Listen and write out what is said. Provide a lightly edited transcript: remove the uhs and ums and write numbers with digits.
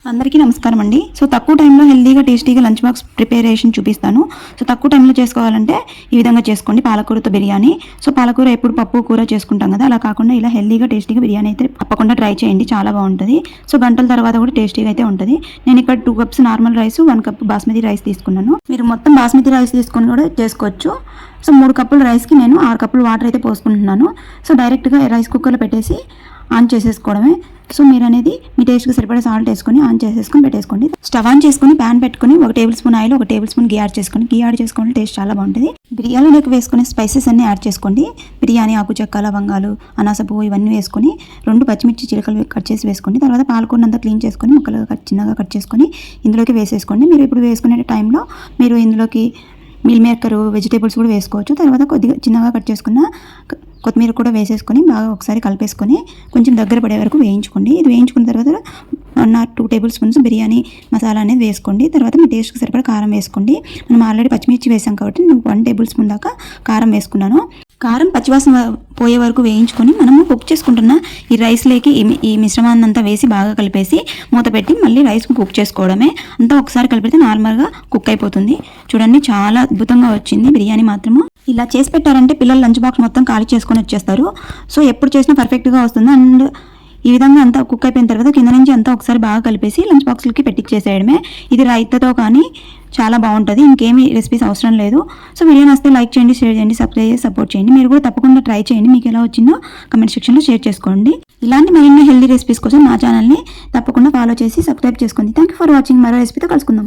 అందరికీ నమస్కారం అండి. సో తక్కువ టైంలో హెల్తీగా టేస్టీగా లంచ్ బాక్స్ ప్రిపరేషన్ చూపిస్తాను. సో తక్కువ టైంలో చేసుకోవాలంటే ఈ విధంగా చేసుకోండి. పాలకూరతో బిర్యానీ. సో పాలకూర ఎప్పుడు పప్పు కూర చేసుకుంటాం కదా, అలా కాకుండా ఇలా హెల్తీగా టేస్టీగా బిర్యానీ అయితే తప్పకుండా ట్రై చేయండి, చాలా బాగుంటుంది. సో గంటల తర్వాత కూడా టేస్టీగా అయితే ఉంటుంది. నేను ఇక్కడ 2 cups normal rice, 1 cup basmati rice తీసుకున్నాను. మీరు మొత్తం బాస్మతి రైస్ తీసుకొని కూడా చేసుకోవచ్చు. సో 3 కప్పుల రైస్కి నేను 6 కప్పులు వాటర్ అయితే పోసుకుంటున్నాను. సో డైరెక్ట్గా రైస్ కుక్కర్లో పెట్టేసి ఆన్ చేసేసుకోవడమే. సో మీరు అనేది మీ టేస్ట్కి సరిపడా సాల్ట్ వేసుకొని ఆన్ చేసేసుకొని పెట్టేసుకోండి. స్టవ్ ఆన్ చేసుకొని ప్యాన్ పెట్టుకొని 1 tablespoon oil, 1 tablespoon ghee add చేసుకోండి. గీ యాడ్ చేసుకోండి, టేస్ట్ చాలా బాగుంటుంది. బిర్యానీలోకి వేసుకునే స్పైసెస్ అన్ని యాడ్ చేసుకోండి. బిర్యానీ ఆకు, చెక్క, లవంగాలు, అనాస పువ్వు ఇవన్నీ వేసుకొని 2 పచ్చిమిర్చి చిలకలు కట్ చేసి వేసుకోండి. తర్వాత పాలకూరనంతా క్లీన్ చేసుకొని ముక్కలుగా చిన్నగా కట్ చేసుకొని ఇందులోకి వేసేసుకోండి. మీరు ఇప్పుడు వేసుకునే టైంలో మీరు ఇందులోకి మీల్ మేకర్ వెజిటేబుల్స్ కూడా వేసుకోవచ్చు. తర్వాత కొద్దిగా చిన్నగా కట్ చేసుకున్న కొత్తిమీర కూడా వేసేసుకొని బాగా ఒకసారి కలిపేసుకొని కొంచెం దగ్గర పడే వరకు వేయించుకోండి. ఇది వేయించుకున్న తర్వాత 1 or 2 table spoons biryani masala అనేది వేసుకోండి. తర్వాత మీ టేస్ట్కి సరిపడా కారం వేసుకోండి. మనం ఆల్రెడీ పచ్చిమిర్చి వేసాం కాబట్టి నేను 1 టేబుల్ స్పూన్ దాకా కారం వేసుకున్నాను. కారం పచ్చివాసన పోయే వరకు వేయించుకొని మనము కుక్ చేసుకుంటున్న ఈ రైస్లోకి ఈ మిశ్రమాన్ని అంతా వేసి బాగా కలిపేసి మూత పెట్టి మళ్ళీ రైస్ కుక్ చేసుకోవడమే. అంతా ఒకసారి కలిపితే నార్మల్గా కుక్ అయిపోతుంది. చూడండి, చాలా అద్భుతంగా వచ్చింది బిర్యానీ మాత్రము. ఇలా చేసి పెట్టారంటే పిల్లలు లంచ్ బాక్స్ మొత్తం ఖాళీ చేసుకొని వచ్చేస్తారు. సో ఎప్పుడు చేసినా పర్ఫెక్ట్గా వస్తుంది. అండ్ ఈ విధంగా అంతా కుక్ అయిపోయిన తర్వాత కింద నుంచి అంతా ఒకసారి బాగా కలిపేసి లంచ్ బాక్స్లకి పెట్టించేసేయడమే. ఇది రైతాతో కానీ చాలా బాగుంటుంది. ఇంకేమీ రెసిపీస్ అవసరం లేదు. సో వీడియో నచ్చితే లైక్ చేయండి, షేర్ చేయండి, సబ్స్క్రైబ్ చేసి సపోర్ట్ చేయండి. మీరు కూడా తప్పకుండా ట్రై చేయండి. మీకు ఎలా వచ్చిందో కమెంట్ సెక్షన్లో షేర్ చేసుకోండి. ఇలాంటి మరిన్ని హెల్తీ రెసిపీస్ కోసం మా ఛానల్ని తప్పకుండా ఫాలో చేసి సబ్స్క్రైబ్ చేసుకోండి. Thank you for watching. మరో రెసిపీతో కలుసుకుందాం.